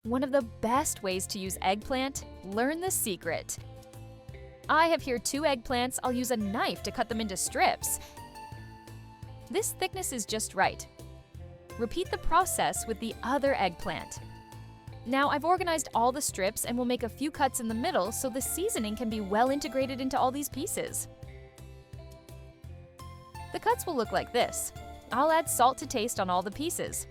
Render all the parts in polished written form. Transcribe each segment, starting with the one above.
One of the best ways to use eggplant, learn the secret. I have here 2 eggplants. I'll use a knife to cut them into strips. This thickness is just right. Repeat the process with the other eggplant. Now I've organized all the strips and will make a few cuts in the middle so the seasoning can be well integrated into all these pieces. The cuts will look like this. I'll add salt to taste on all the pieces.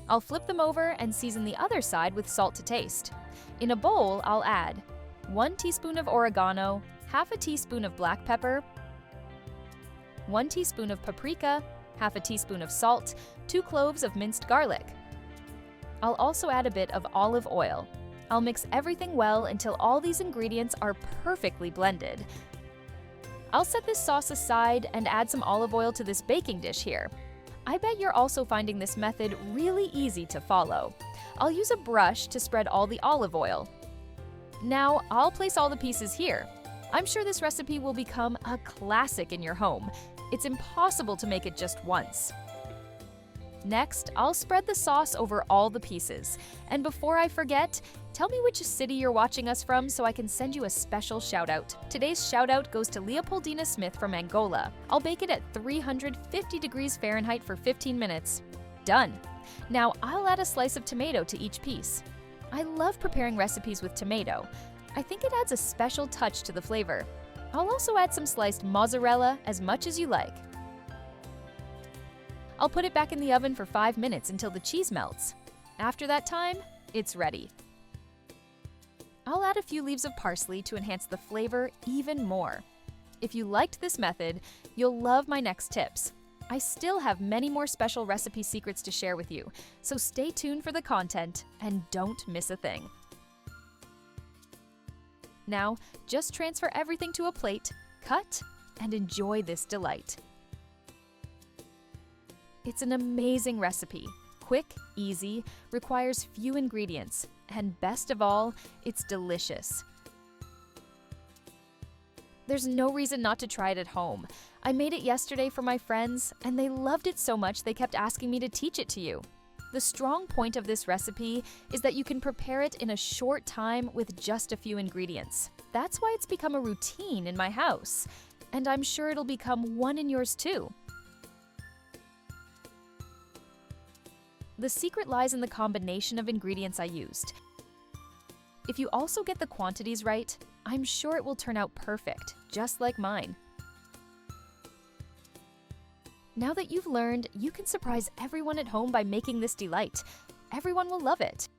I'll flip them over and season the other side with salt to taste. In a bowl, I'll add 1 teaspoon of oregano, half a teaspoon of black pepper, 1 teaspoon of paprika, half a teaspoon of salt, 2 cloves of minced garlic. I'll also add a bit of olive oil. I'll mix everything well until all these ingredients are perfectly blended. I'll set this sauce aside and add some olive oil to this baking dish here. I bet you're also finding this method really easy to follow. I'll use a brush to spread all the olive oil. Now, I'll place all the pieces here. I'm sure this recipe will become a classic in your home. It's impossible to make it just once. Next, I'll spread the sauce over all the pieces. And before I forget, tell me which city you're watching us from so I can send you a special shout-out. Today's shout-out goes to Leopoldina Smith from Angola. I'll bake it at 350 degrees Fahrenheit for 15 minutes. Done! Now I'll add a slice of tomato to each piece. I love preparing recipes with tomato. I think it adds a special touch to the flavor. I'll also add some sliced mozzarella, as much as you like. I'll put it back in the oven for 5 minutes until the cheese melts. After that time, it's ready. I'll add a few leaves of parsley to enhance the flavor even more. If you liked this method, you'll love my next tips. I still have many more special recipe secrets to share with you, so stay tuned for the content and don't miss a thing. Now, just transfer everything to a plate, cut, and enjoy this delight. It's an amazing recipe. Quick, easy, requires few ingredients, and best of all, it's delicious. There's no reason not to try it at home. I made it yesterday for my friends, and they loved it so much they kept asking me to teach it to you. The strong point of this recipe is that you can prepare it in a short time with just a few ingredients. That's why it's become a routine in my house, and I'm sure it'll become one in yours too. The secret lies in the combination of ingredients I used. If you also get the quantities right, I'm sure it will turn out perfect, just like mine. Now that you've learned, you can surprise everyone at home by making this delight. Everyone will love it.